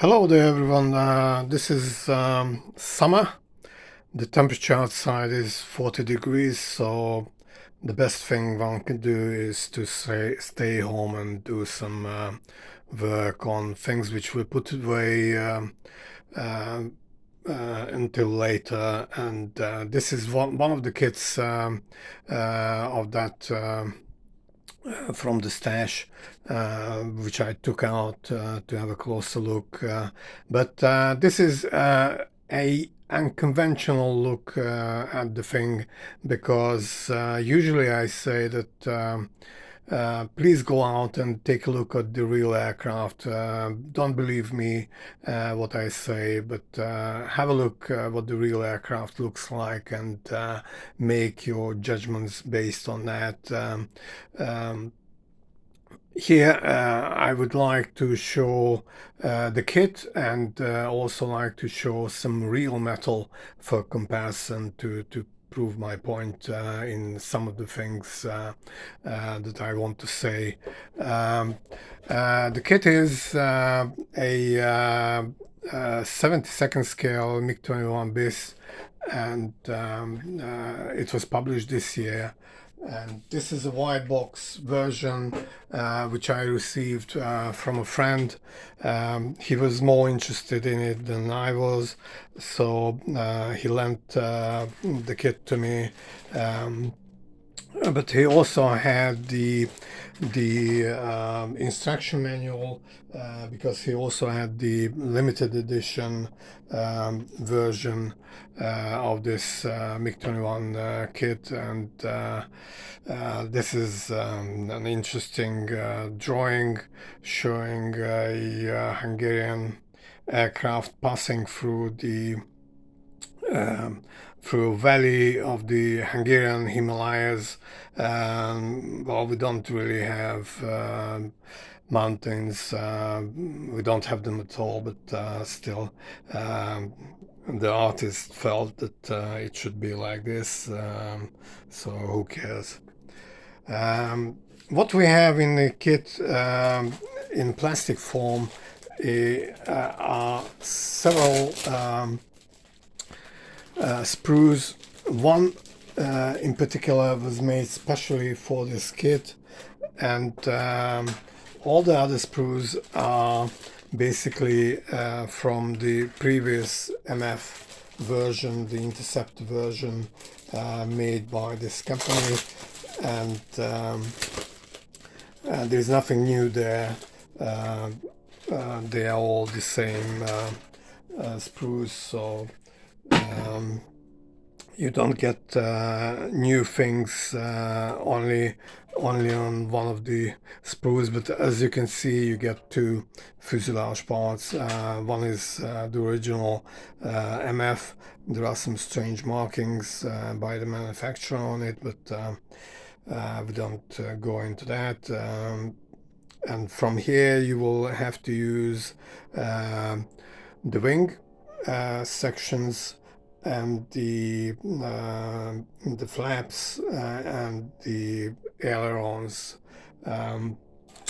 Hello there everyone, this is summer. The temperature outside is 40 degrees, so the best thing one can do is to stay home and do some work on things which we put away uh, until later. And this is one of the kits of that from the stash, which I took out to have a closer look. But this is a unconventional look at the thing, because usually I say that please go out and take a look at the real aircraft. Don't believe me what I say, but have a look what the real aircraft looks like, and make your judgments based on that. Here I would like to show the kit, and also like to show some real metal for comparison to prove my point in some of the things that I want to say. The kit is a 72nd scale MiG-21bis, and it was published this year. And this is a white box version which I received from a friend. He was more interested in it than I was, so he lent the kit to me. But he also had the instruction manual, because he also had the limited edition version of this MiG-21 kit. And this is an interesting drawing showing a Hungarian aircraft passing through the through a valley of the Hungarian Himalayas. Well, we don't really have mountains. We don't have them at all, but still, the artist felt that it should be like this, so who cares? What we have in the kit in plastic form are several sprues. One in particular was made specially for this kit, and all the other sprues are basically from the previous MF version, the Interceptor version made by this company. And there's nothing new there. They are all the same sprues, so you don't get new things only on one of the sprues. But as you can see, you get two fuselage parts. One is the original MF. There are some strange markings by the manufacturer on it, but we don't go into that. And from here you will have to use the wing sections, and the flaps and the ailerons.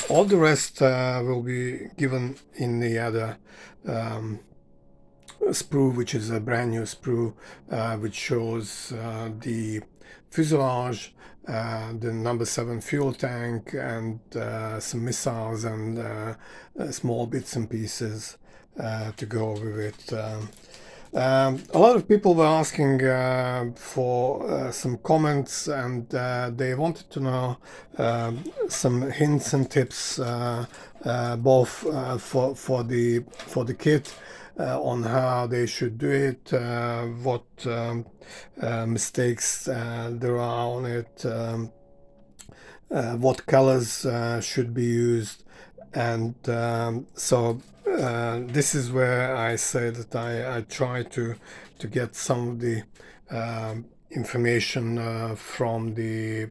All the rest will be given in the other sprue, which is a brand new sprue, which shows the fuselage, the number 7 fuel tank, and some missiles and small bits and pieces to go with it. A lot of people were asking for some comments, and they wanted to know some hints and tips, both for the kit, on how they should do it, what mistakes there are on it, what colors should be used. And so this is where I say that I try to get some of the information from the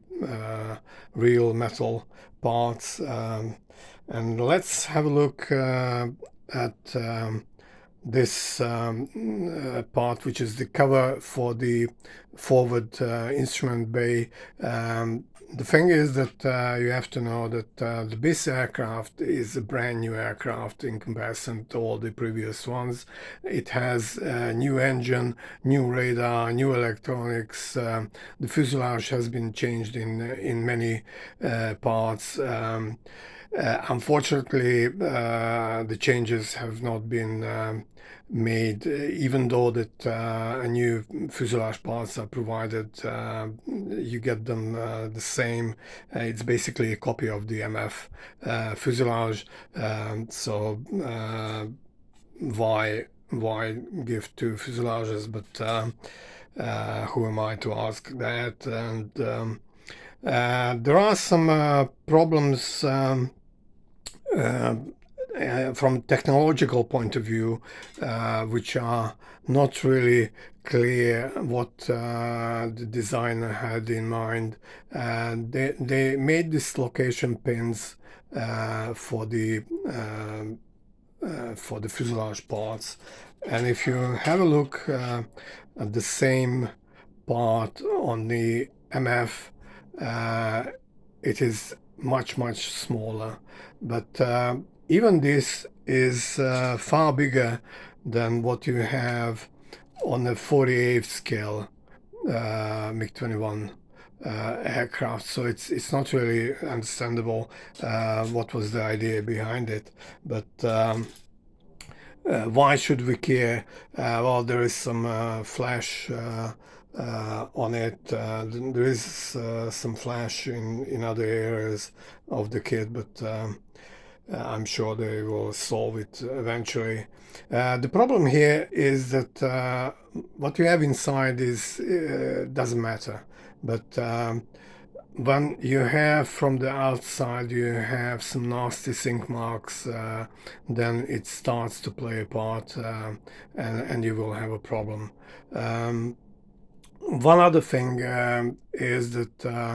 real metal parts. And let's have a look at this part, which is the cover for the forward instrument bay. The thing is that you have to know that the BIS aircraft is a brand new aircraft in comparison to all the previous ones. It has a new engine, new radar, new electronics. The fuselage has been changed in many parts. Unfortunately, the changes have not been made, even though that a new fuselage parts are provided. You get them the same. It's basically a copy of the MF fuselage. So why give two fuselages? But who am I to ask that? And there are some problems. From technological point of view, which are not really clear what the designer had in mind. They made dislocation pins for the fuselage parts, and if you have a look at the same part on the MF, it is much smaller, but even this is far bigger than what you have on the 48th scale MiG-21 aircraft. So it's not really understandable what was the idea behind it. But why should we care? Well, there is some flash on it. There is some flash in other areas of the kit, but I'm sure they will solve it eventually. The problem here is that what you have inside is doesn't matter, but when you have from the outside you have some nasty sink marks, then it starts to play a part, and you will have a problem. One other thing is that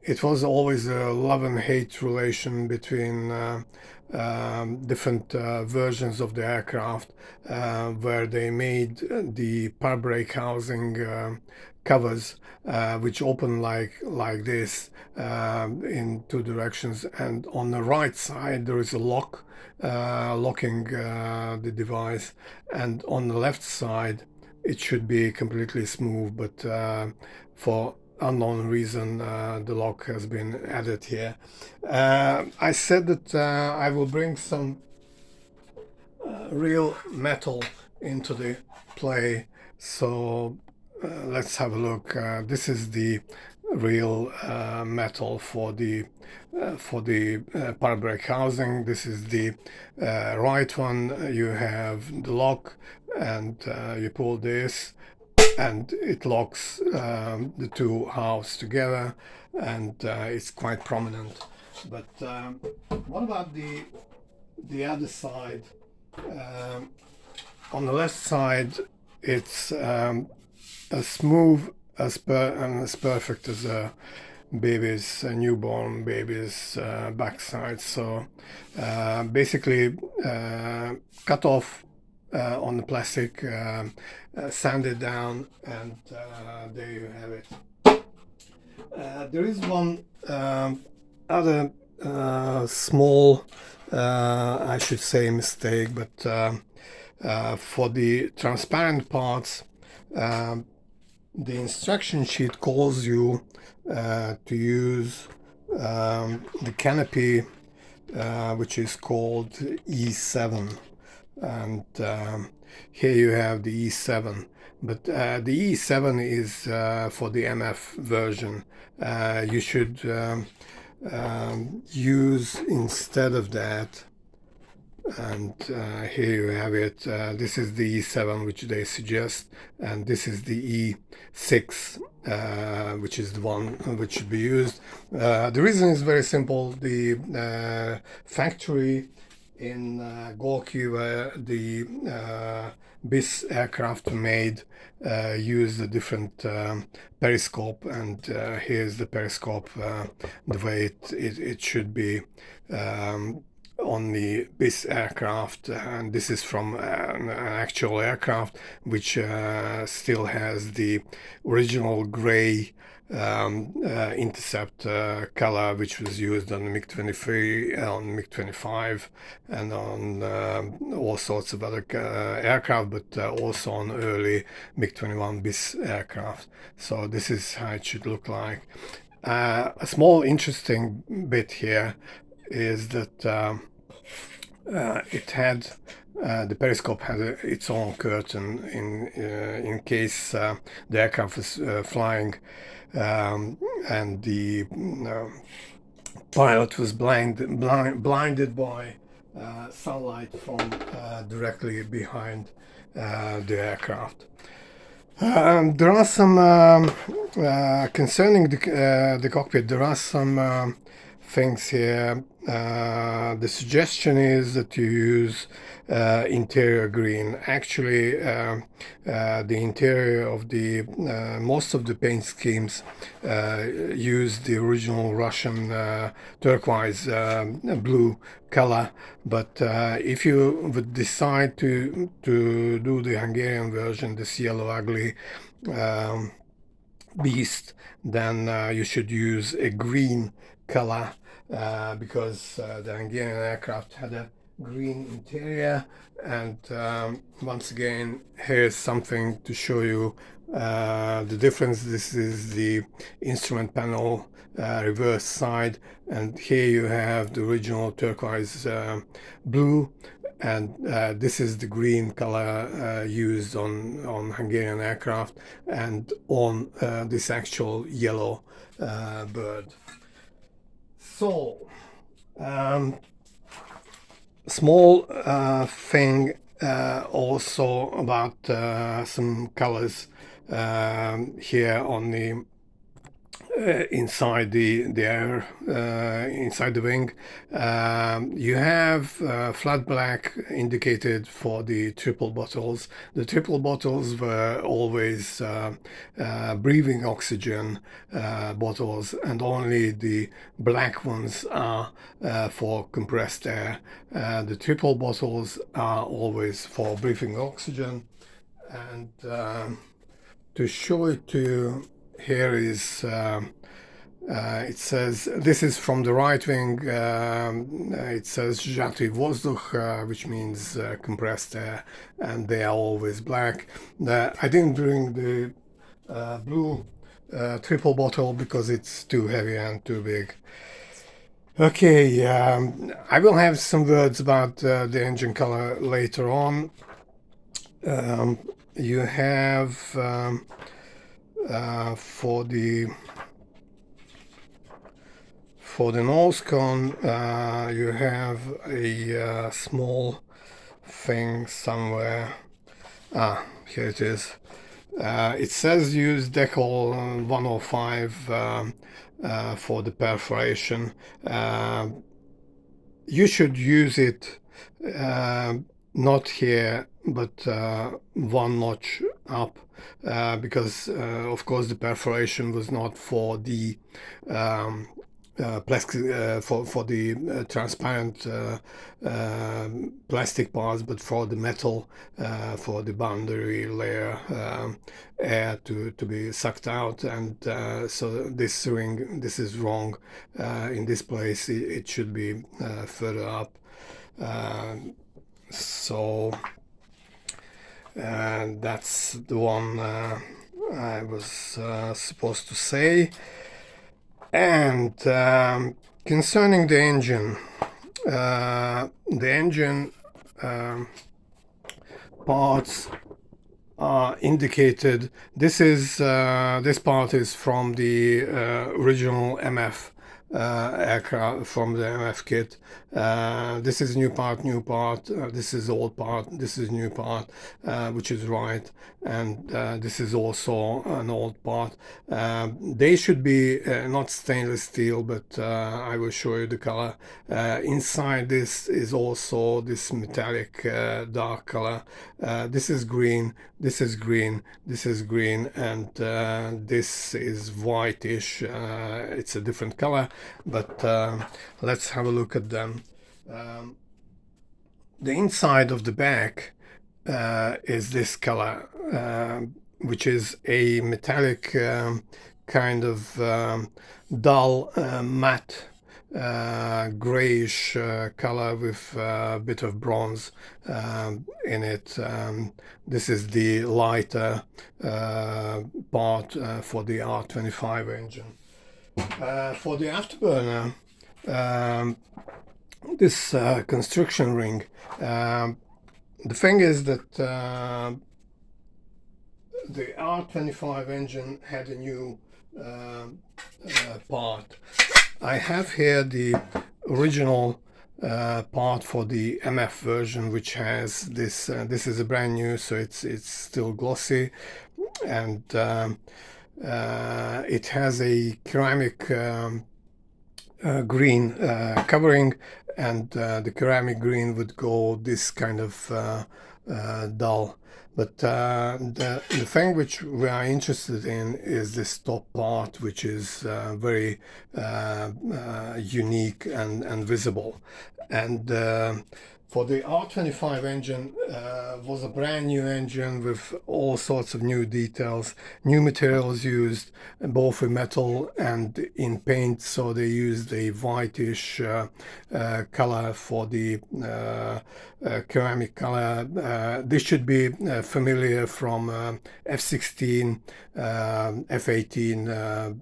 it was always a love and hate relation between different versions of the aircraft, where they made the parabolic housing covers, which open like this in two directions, and on the right side there is a lock locking the device, and on the left side it should be completely smooth, but for unknown reason the lock has been added here. I said that I will bring some real metal into the play, so let's have a look. This is the real metal for the parabolic housing. This is the right one. You have the lock, and you pull this and it locks the two halves together, and it's quite prominent. But what about the other side? On the left side, it's as smooth and as perfect as a newborn baby's backside. So basically cut off on the plastic, sand it down, and there you have it. There is one other small, I should say, mistake, but for the transparent parts, the instruction sheet calls you to use the Canopy, which is called E7, and here you have the E7, but the E7 is for the MF version. You should use instead of that, and here you have it. This is the E7 which they suggest, and this is the E6 which is the one which should be used. The reason is very simple. The factory in Gorky, where the BIS aircraft made, used a different periscope, and here's the periscope the way it should be. on the BIS aircraft, and this is from an actual aircraft which still has the original gray intercept color, which was used on the MiG-23, on MiG-25, and on all sorts of other aircraft, but also on early MiG-21bis aircraft. So this is how it should look like. A small interesting bit here is that it had the periscope had its own curtain in case the aircraft was flying and the pilot was blinded by sunlight from directly behind the aircraft. There are some concerning the cockpit. There are some things here. The suggestion is that you use interior green. Actually, the interior of the most of the paint schemes use the original Russian turquoise blue color, but if you would decide to do the Hungarian version, this yellow ugly beast, then you should use a green color because the Hungarian aircraft had a green interior. And once again, here's something to show you the difference. This is the instrument panel reverse side, and here you have the original turquoise blue, and this is the green color used on Hungarian aircraft and on this actual yellow bird. So small thing also about some colors here on the inside the air, inside the wing. You have flat black indicated for the triple bottles. The triple bottles were always breathing oxygen bottles, and only the black ones are for compressed air. The triple bottles are always for breathing oxygen. And to show it to you, here is it says, this is from the right wing, it says sжатый воздух, which means compressed air, and they are always black. I didn't bring the blue triple bottle because it's too heavy and too big. Okay, I will have some words about the engine color later on. You have for the nose cone, you have a small thing somewhere. Here it is. It says use Decal 105 for the perforation. You should use it not here, but one notch up, because of course the perforation was not for the plastic, for the transparent plastic parts, but for the metal, for the boundary layer air to be sucked out. And so this ring, this is wrong in this place. It should be further up. So that's the one I was supposed to say. And concerning the engine parts are indicated. This part is from the original MF aircraft, from the MF kit. This is new part, this is old part, this is new part, which is right, and this is also an old part. They should be not stainless steel, but I will show you the color. Inside this is also this metallic dark color. This is green, this is green, this is green, and this is whitish. It's a different color, but let's have a look at them. Um, the inside of the back is this color, which is a metallic kind of dull matte grayish color with a bit of bronze in it. This is the lighter part for the R25 engine. For the afterburner, this construction ring, the thing is that the R25 engine had a new part. I have here the original part for the MF version, which has this. This is a brand new, so it's still glossy, and it has a ceramic green covering, and the ceramic green would go this kind of dull. But the thing which we are interested in is this top part, which is very unique and visible. And for the R25 engine, was a brand new engine with all sorts of new details, new materials used, both in metal and in paint. So they used a whitish color for the ceramic color. This should be familiar from F-16, F-18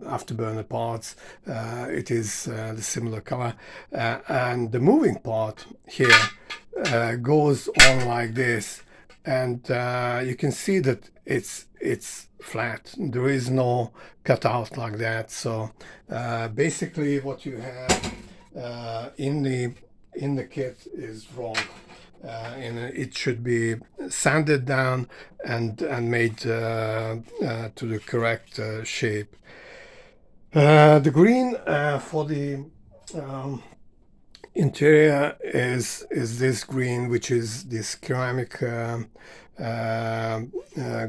afterburner parts. It is the similar color. And the moving part here goes on like this, and you can see that it's flat. There is no cutout like that. So basically what you have in the kit is wrong, and it should be sanded down and made to the correct shape. The green for the interior is this green, which is this ceramic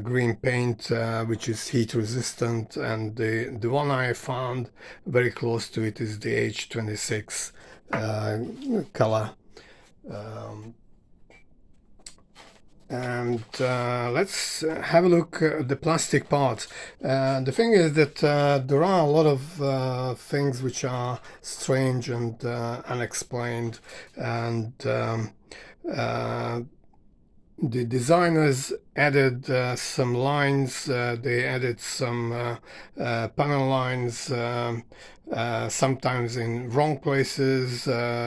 green paint, which is heat resistant, and the one I found very close to it is the H26 color. And let's have a look at the plastic parts. The thing is that there are a lot of things which are strange and unexplained, and the designers added some lines. They added some panel lines, sometimes in wrong places,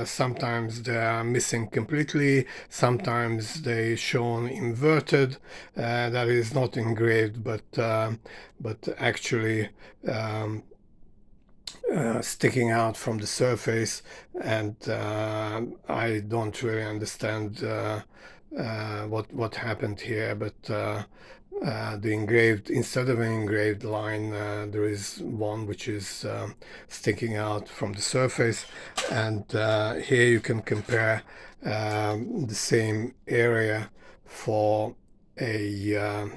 sometimes they are missing completely, sometimes they shown inverted, that is not engraved, but actually sticking out from the surface, and I don't really understand what happened here, but the engraved, instead of an engraved line, there is one which is sticking out from the surface, and here you can compare the same area for a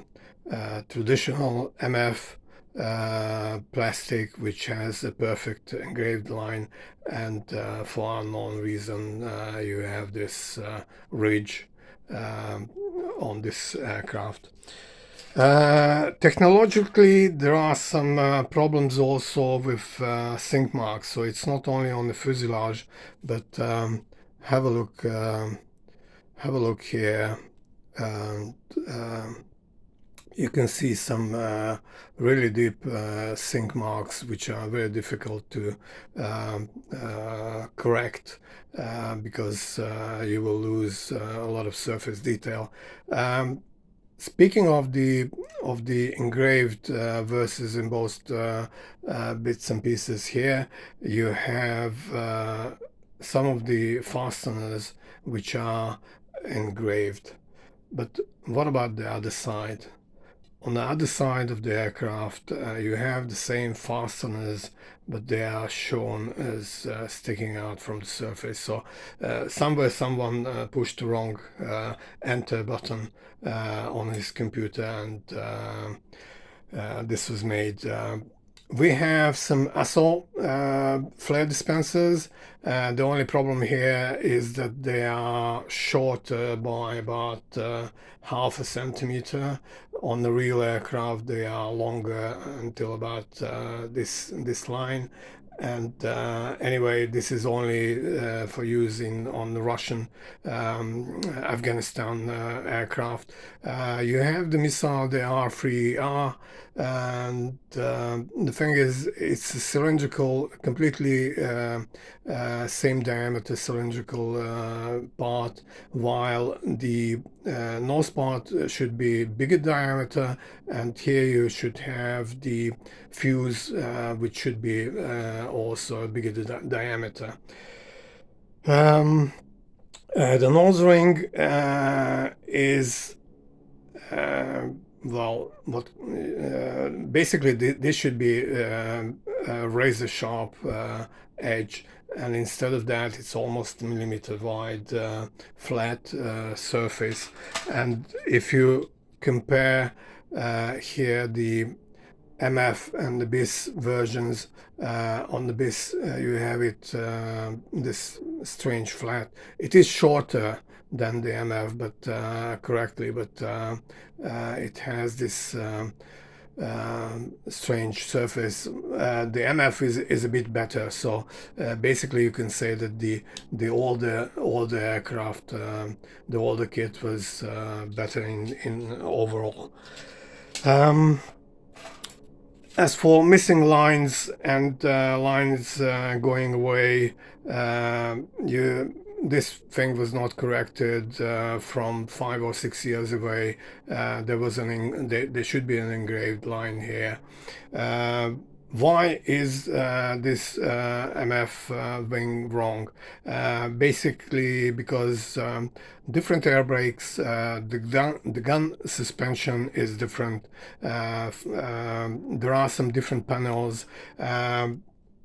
traditional MF plastic, which has a perfect engraved line, and for unknown reason you have this ridge on this aircraft. Technologically, there are some problems also with sink marks, so it's not only on the fuselage, but have a look here, and you can see some really deep sink marks, which are very difficult to correct because you will lose a lot of surface detail. Speaking of the engraved versus embossed bits and pieces, here you have some of the fasteners which are engraved. But what about the other side? On the other side of the aircraft, you have the same fasteners, but they are shown as sticking out from the surface. So somewhere someone pushed the wrong enter button on his computer, and this was made We have some ASO flare dispensers. The only problem here is that they are shorter by about half a centimeter. On the real aircraft, they are longer until about this line. And anyway, this is only for use on the Russian Afghanistan aircraft. You have the missile, the R3R, and the thing is, it's a cylindrical, completely same diameter cylindrical part, while the nose part should be bigger diameter, and here you should have the fuse, which should be also a bigger diameter. The nose ring is well, what basically this should be a razor sharp edge, and instead of that, it's almost a millimeter wide flat surface. And if you compare here the MF and the BIS versions, on the BIS you have it this strange flat. It is shorter than the MF, but correctly, but it has this strange surface. The MF is a bit better, so basically you can say that the older aircraft, the older kit was better in overall. As for missing lines and lines going away, this thing was not corrected from 5 or 6 years away. There should be an engraved line here. Why is this MF wing wrong? Basically because different air brakes, the gun suspension is different. There are some different panels.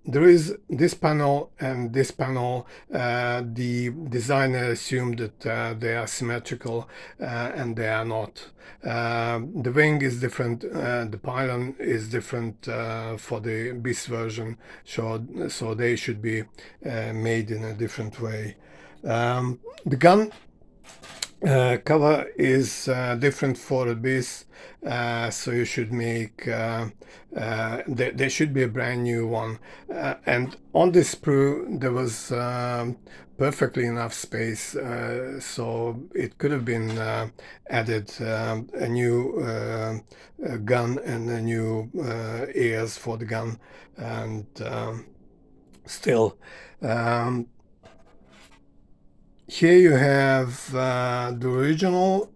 There is this panel and this panel. The designer assumed that they are symmetrical, and they are not. The wing is different, the pylon is different for the BIS version, so they should be made in a different way. The gun cover is different for the BIS, so you should make there should be a brand new one, and on this sprue there was perfectly enough space, so it could have been added a new gun and a new ears for the gun, and still here you have the original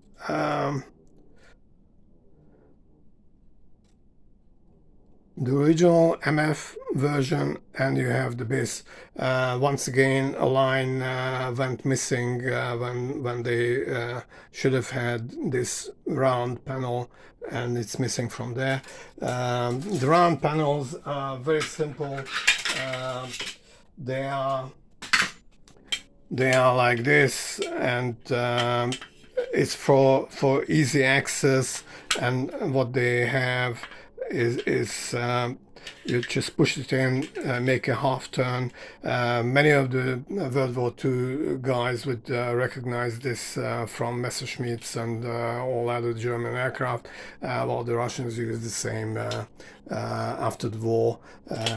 MF version, and you have the BIS. Once again, a line went missing when they should have had this round panel, and it's missing from there. The round panels are very simple. They are like this, and it's for easy access, and what they have is you just push it in, make a half turn. Many of the World War II guys would recognize this from Messerschmitts and all other German aircraft, while the Russians used the same after the war.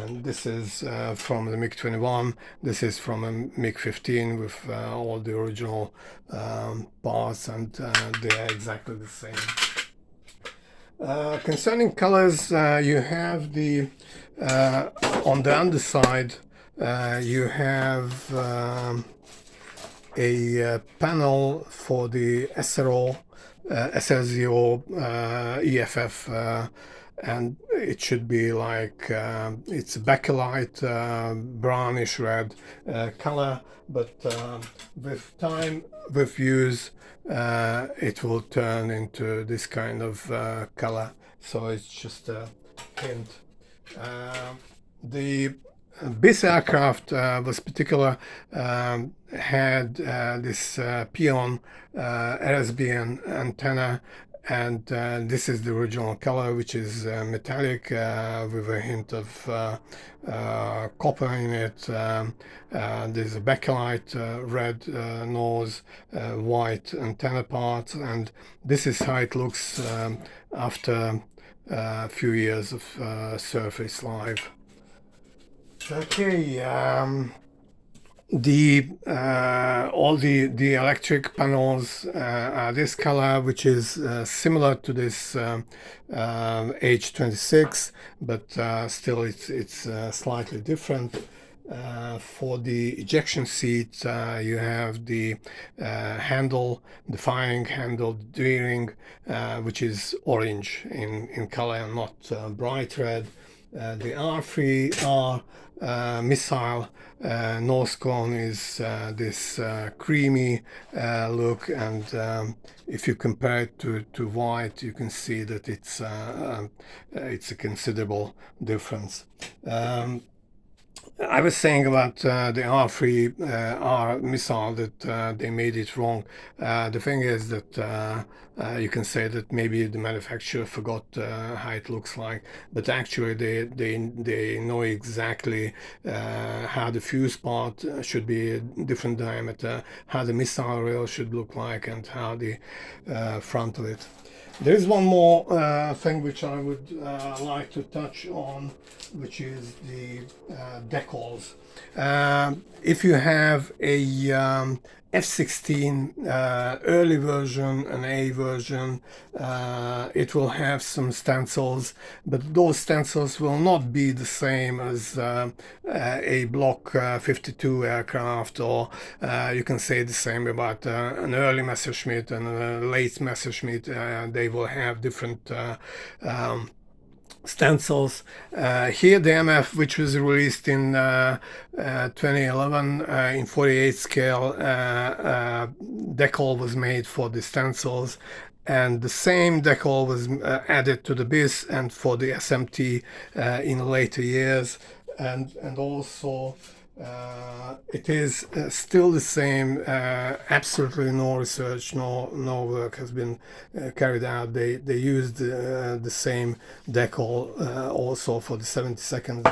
This is from the MiG-21. This is from a MiG-15 with all the original parts, and they are exactly the same. Concerning colors, you have the on the underside you have a panel for the SRO, SRZO, EFF, and it should be like it's a bakelite brownish red color, but with time, with use, it will turn into this kind of color, so it's just a hint. The BIS aircraft was particular, had this Pion RSBN antenna, and this is the original color, which is metallic with a hint of copper in it. There's a backlight, red nose, white antenna part, and this is how it looks after a few years of surface life. Okay, all the electric panels are this color, which is similar to this H26, but still it's slightly different. For the ejection seat, you have the handle, the firing handle, the D-ring, which is orange in color and not bright red. The R3R missile nose cone is this creamy look, and if you compare it to white, you can see that it's a considerable difference. I was saying about the R3R missile that they made it wrong. The thing is that you can say that maybe the manufacturer forgot how it looks like, but actually they know exactly how the fuse part should be a different diameter, how the missile rail should look like, and how the front of it. There is one more thing which I would like to touch on, which is the decals. If you have a F-16 early version, an A version, it will have some stencils, but those stencils will not be the same as a Block 52 aircraft, or you can say the same about an early Messerschmitt and a late Messerschmitt. They will have different stencils. Here the MF, which was released in 2011 in 48 scale, decal was made for the stencils, and the same decal was added to the bis and for the SMT in later years, and also it is still the same. Absolutely no research, no work has been carried out. They used the same decal also for the 72nd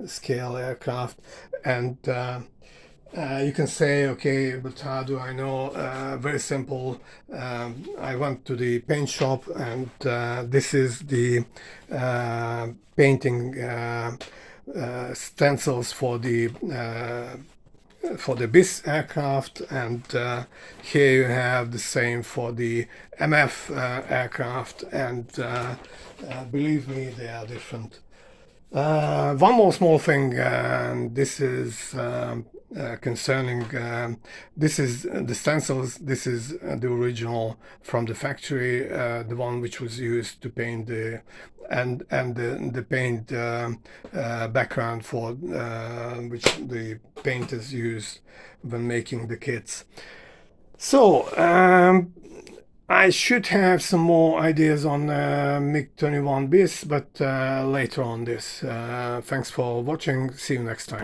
scale aircraft, and you can say, okay, but how do I know? Very simple. I went to the paint shop, and this is the painting stencils for the BIS aircraft, and here you have the same for the MF aircraft, and believe me, they are different. One more small thing, this is concerning, this is the stencils. This is the original from the factory, the one which was used to paint the the paint background for which the painters use when making the kits. So I should have some more ideas on MiG-21bis, but later on this. Thanks for watching. See you next time.